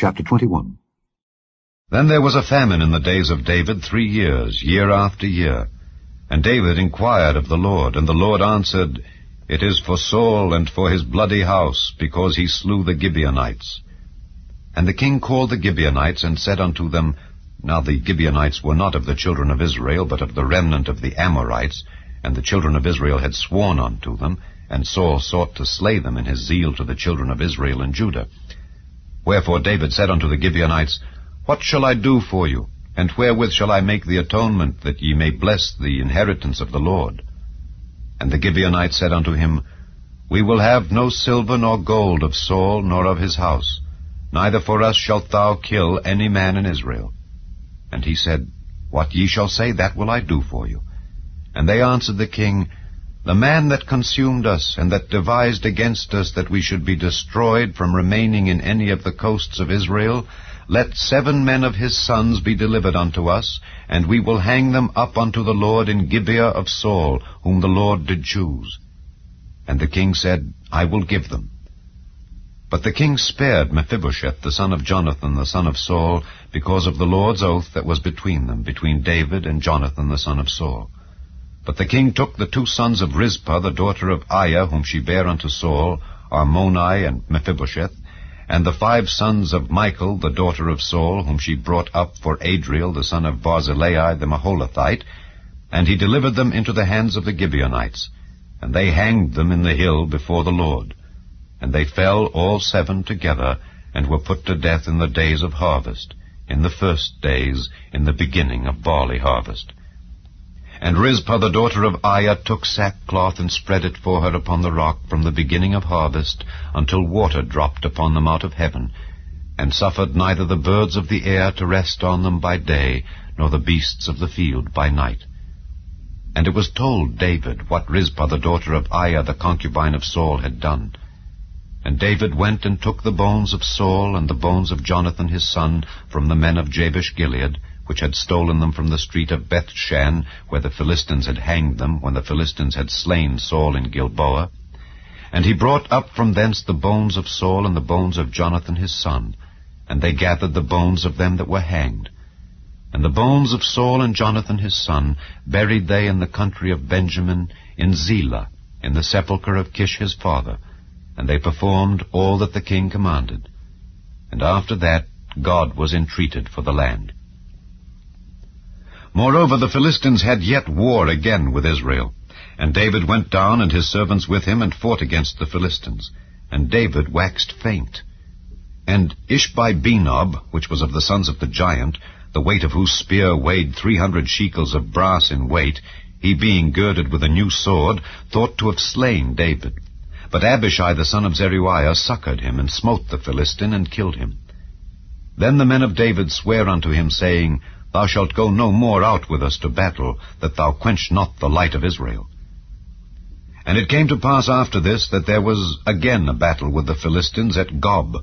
Chapter 21. Then there was a famine in the days of David 3 years, year after year. And David inquired of the Lord, and the Lord answered, It is for Saul and for his bloody house, because he slew the Gibeonites. And the king called the Gibeonites, and said unto them, Now the Gibeonites were not of the children of Israel, but of the remnant of the Amorites, and the children of Israel had sworn unto them, and Saul sought to slay them in his zeal to the children of Israel and Judah. Wherefore David said unto the Gibeonites, What shall I do for you? And wherewith shall I make the atonement, that ye may bless the inheritance of the Lord? And the Gibeonites said unto him, We will have no silver nor gold of Saul, nor of his house, neither for us shalt thou kill any man in Israel. And he said, What ye shall say, that will I do for you. And they answered the king, The man that consumed us, and that devised against us that we should be destroyed from remaining in any of the coasts of Israel, let 7 men of his sons be delivered unto us, and we will hang them up unto the Lord in Gibeah of Saul, whom the Lord did choose. And the king said, I will give them. But the king spared Mephibosheth, the son of Jonathan, the son of Saul, because of the Lord's oath that was between them, between David and Jonathan, the son of Saul. But the king took the 2 sons of Rizpah, the daughter of Aiah, whom she bare unto Saul, Armoni and Mephibosheth, and the 5 sons of Michal, the daughter of Saul, whom she brought up for Adriel, the son of Barzillai the Maholathite, and he delivered them into the hands of the Gibeonites, and they hanged them in the hill before the Lord. And they fell all 7 together, and were put to death in the days of harvest, in the first days, in the beginning of barley harvest. And Rizpah the daughter of Aiah took sackcloth, and spread it for her upon the rock from the beginning of harvest, until water dropped upon them out of heaven, and suffered neither the birds of the air to rest on them by day, nor the beasts of the field by night. And it was told David what Rizpah the daughter of Aiah the concubine of Saul had done. And David went and took the bones of Saul and the bones of Jonathan his son from the men of Jabesh-Gilead, which had stolen them from the street of Bethshan, where the Philistines had hanged them, when the Philistines had slain Saul in Gilboa. And he brought up from thence the bones of Saul and the bones of Jonathan his son, and they gathered the bones of them that were hanged. And the bones of Saul and Jonathan his son buried they in the country of Benjamin, in Zelah, in the sepulchre of Kish his father, and they performed all that the king commanded. And after that God was entreated for the land. Moreover, the Philistines had yet war again with Israel. And David went down, and his servants with him, and fought against the Philistines. And David waxed faint. And Ishbi-Benob, which was of the sons of the giant, the weight of whose spear weighed 300 shekels of brass in weight, he being girded with a new sword, thought to have slain David. But Abishai the son of Zeruiah succored him, and smote the Philistine, and killed him. Then the men of David sware unto him, saying, Thou shalt go no more out with us to battle, that thou quench not the light of Israel. And it came to pass after this, that there was again a battle with the Philistines at Gob.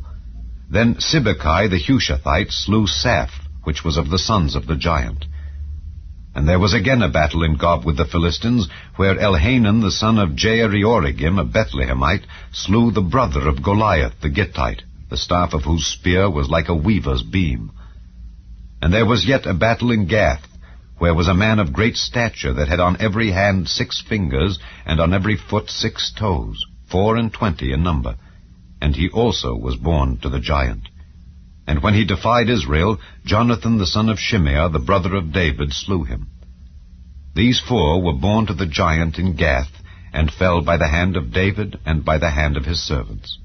Then Sibbecai the Hushathite slew Saph, which was of the sons of the giant. And there was again a battle in Gob with the Philistines, where Elhanan the son of Jaare-Oregim, a Bethlehemite, slew the brother of Goliath the Gittite, the staff of whose spear was like a weaver's beam. And there was yet a battle in Gath, where was a man of great stature, that had on every hand 6 fingers, and on every foot 6 toes, 24 in number. And he also was born to the giant. And when he defied Israel, Jonathan the son of Shimeah, the brother of David, slew him. These 4 were born to the giant in Gath, and fell by the hand of David and by the hand of his servants.